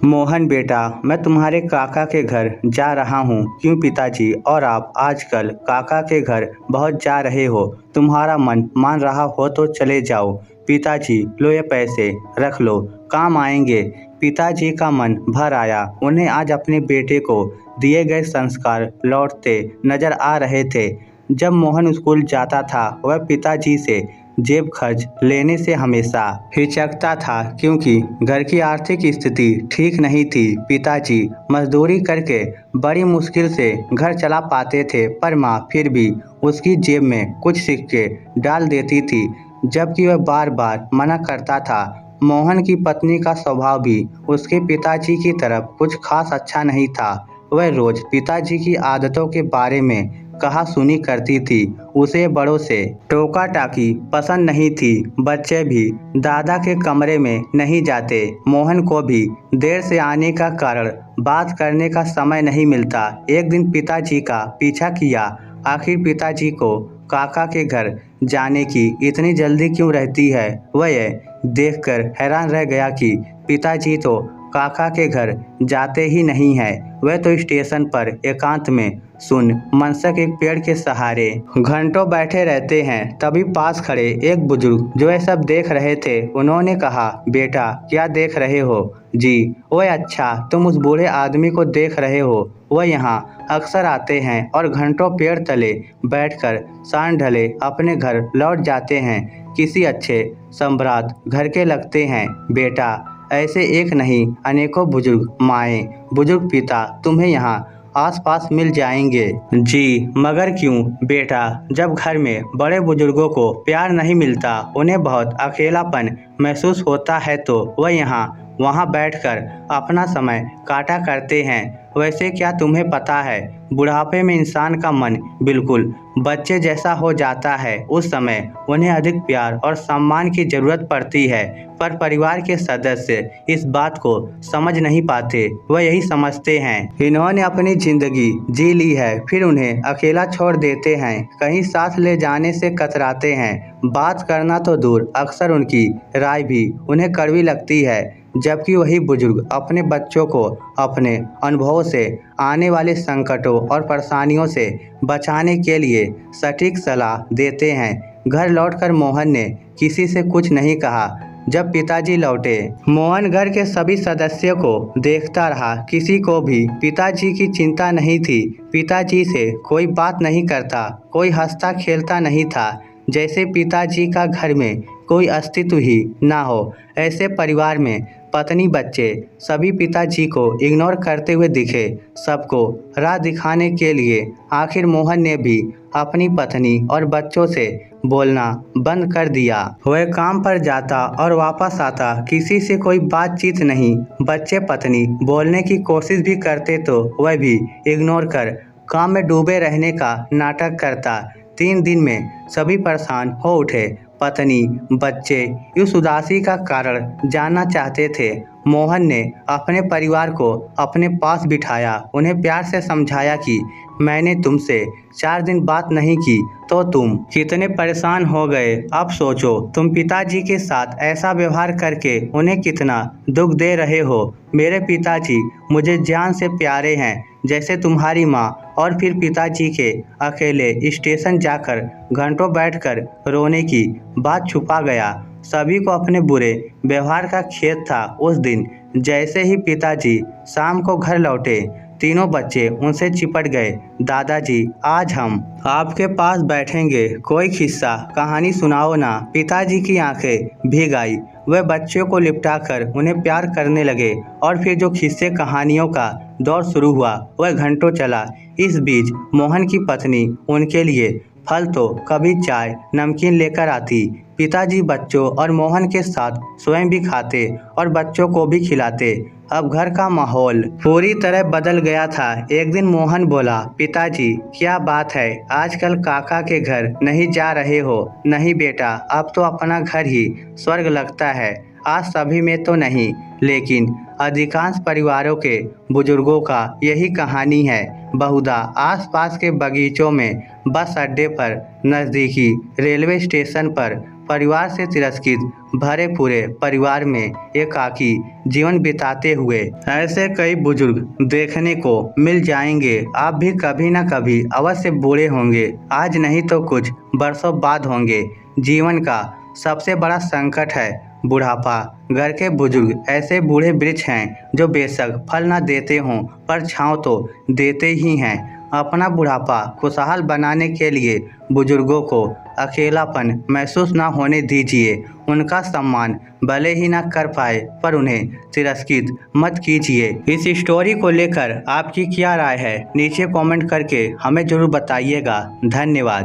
मोहन बेटा, मैं तुम्हारे काका के घर जा रहा हूँ। क्यों पिताजी? और आप आजकल काका के घर बहुत जा रहे हो। तुम्हारा मन मान रहा हो तो चले जाओ। पिताजी, लो ये पैसे रख लो, काम आएंगे। पिताजी का मन भर आया। उन्हें आज अपने बेटे को दिए गए संस्कार लौटते नजर आ रहे थे। जब मोहन स्कूल जाता था वह पिताजी से जेब खर्च लेने से हमेशा हिचकता था, क्योंकि घर की आर्थिक स्थिति ठीक नहीं थी। पिताजी मजदूरी करके बड़ी मुश्किल से घर चला पाते थे, पर माँ फिर भी उसकी जेब में कुछ सिक्के डाल देती थी, जबकि वह बार बार मना करता था। मोहन की पत्नी का स्वभाव भी उसके पिताजी की तरफ कुछ खास अच्छा नहीं था। वह रोज पिताजी की आदतों के बारे में कहा सुनी करती थी। उसे बड़ों से टोका टाकी पसंद नहीं थी। बच्चे भी दादा के कमरे में नहीं जाते। मोहन को भी देर से आने का कारण बात करने का समय नहीं मिलता। एक दिन पिताजी का पीछा किया। आखिर पिताजी को काका के घर जाने की इतनी जल्दी क्यों रहती है? वह यह देखकर हैरान रह गया कि पिताजी तो काका के घर जाते ही नहीं है। वह तो स्टेशन पर एकांत में सुन मनसक एक पेड़ के सहारे घंटों बैठे रहते हैं। तभी पास खड़े एक बुजुर्ग जो ये सब देख रहे थे, उन्होंने कहा, बेटा क्या देख रहे हो? जी। ओए अच्छा, तुम उस बूढ़े आदमी को देख रहे हो? वह यहाँ अक्सर आते हैं और घंटों पेड़ तले बैठकर सांझ ढले अपने घर लौट जाते हैं। किसी अच्छे सम्राट घर के लगते हैं बेटा। ऐसे एक नहीं अनेकों बुजुर्ग माएँ, बुजुर्ग पिता तुम्हें यहाँ आसपास मिल जाएंगे। जी, मगर क्यों बेटा? जब घर में बड़े बुजुर्गों को प्यार नहीं मिलता, उन्हें बहुत अकेलापन महसूस होता है, तो वह यहाँ वहाँ बैठकर अपना समय काटा करते हैं। वैसे क्या तुम्हें पता है, बुढ़ापे में इंसान का मन बिल्कुल बच्चे जैसा हो जाता है। उस समय उन्हें अधिक प्यार और सम्मान की जरूरत पड़ती है, पर परिवार के सदस्य इस बात को समझ नहीं पाते। वह यही समझते हैं इन्होंने अपनी जिंदगी जी ली है, फिर उन्हें अकेला छोड़ देते हैं। कहीं साथ ले जाने से कतराते हैं। बात करना तो दूर, अक्सर उनकी राय भी उन्हें कड़वी लगती है। जबकि वही बुजुर्ग अपने बच्चों को अपने अनुभवों से आने वाले संकटों और परेशानियों से बचाने के लिए सटीक सलाह देते हैं। घर लौटकर मोहन ने किसी से कुछ नहीं कहा। जब पिताजी लौटे, मोहन घर के सभी सदस्यों को देखता रहा। किसी को भी पिताजी की चिंता नहीं थी। पिताजी से कोई बात नहीं करता, कोई हंसता खेलता नहीं था, जैसे पिताजी का घर में कोई अस्तित्व ही ना हो। ऐसे परिवार में पत्नी बच्चे सभी पिताजी को इग्नोर करते हुए दिखे। सबको राह दिखाने के लिए आखिर मोहन ने भी अपनी पत्नी और बच्चों से बोलना बंद कर दिया। वह काम पर जाता और वापस आता, किसी से कोई बातचीत नहीं। बच्चे पत्नी बोलने की कोशिश भी करते तो वह भी इग्नोर कर काम में डूबे रहने का नाटक करता। 3 दिन में सभी परेशान हो उठे। पत्नी बच्चे इस उदासी का कारण जानना चाहते थे। मोहन ने अपने परिवार को अपने पास बिठाया, उन्हें प्यार से समझाया कि मैंने तुमसे 4 दिन बात नहीं की तो तुम कितने परेशान हो गए। अब सोचो, तुम पिताजी के साथ ऐसा व्यवहार करके उन्हें कितना दुख दे रहे हो। मेरे पिताजी मुझे जान से प्यारे हैं, जैसे तुम्हारी माँ। और फिर पिताजी के अकेले स्टेशन जाकर घंटों बैठकर रोने की बात छुपा गया। सभी को अपने बुरे व्यवहार का खेद था। उस दिन जैसे ही पिताजी शाम को घर लौटे, तीनों बच्चे उनसे चिपट गए। दादाजी, आज हम आपके पास बैठेंगे, कोई किस्सा कहानी सुनाओ ना। पिताजी की आंखें भीग आई। वह बच्चों को लिपटाकर उन्हें प्यार करने लगे और फिर जो किस्से कहानियों का दौर शुरू हुआ वह घंटों चला। इस बीच मोहन की पत्नी उनके लिए फल तो कभी चाय नमकीन लेकर आती। पिताजी बच्चों और मोहन के साथ स्वयं भी खाते और बच्चों को भी खिलाते। अब घर का माहौल पूरी तरह बदल गया था। एक दिन मोहन बोला, पिताजी क्या बात है, आजकल काका के घर नहीं जा रहे हो? नहीं बेटा, अब तो अपना घर ही स्वर्ग लगता है। आज सभी में तो नहीं, लेकिन अधिकांश परिवारों के बुजुर्गों का यही कहानी है। बहुधा आसपास के बगीचों में, बस अड्डे पर, नज़दीकी रेलवे स्टेशन पर परिवार से तिरस्कृत भरे पूरे परिवार में एकाकी जीवन बिताते हुए ऐसे कई बुजुर्ग देखने को मिल जाएंगे। आप भी कभी न कभी अवश्य बूढ़े होंगे, आज नहीं तो कुछ बरसों बाद होंगे। जीवन का सबसे बड़ा संकट है बुढ़ापा। घर के बुजुर्ग ऐसे बूढ़े वृक्ष हैं जो बेशक फल न देते हों पर छांव तो देते ही हैं। अपना बुढ़ापा खुशहाल बनाने के लिए बुजुर्गों को अकेलापन महसूस न होने दीजिए। उनका सम्मान भले ही न कर पाए पर उन्हें तिरस्कृत मत कीजिए। इस स्टोरी को लेकर आपकी क्या राय है, नीचे कमेंट करके हमें ज़रूर बताइएगा। धन्यवाद।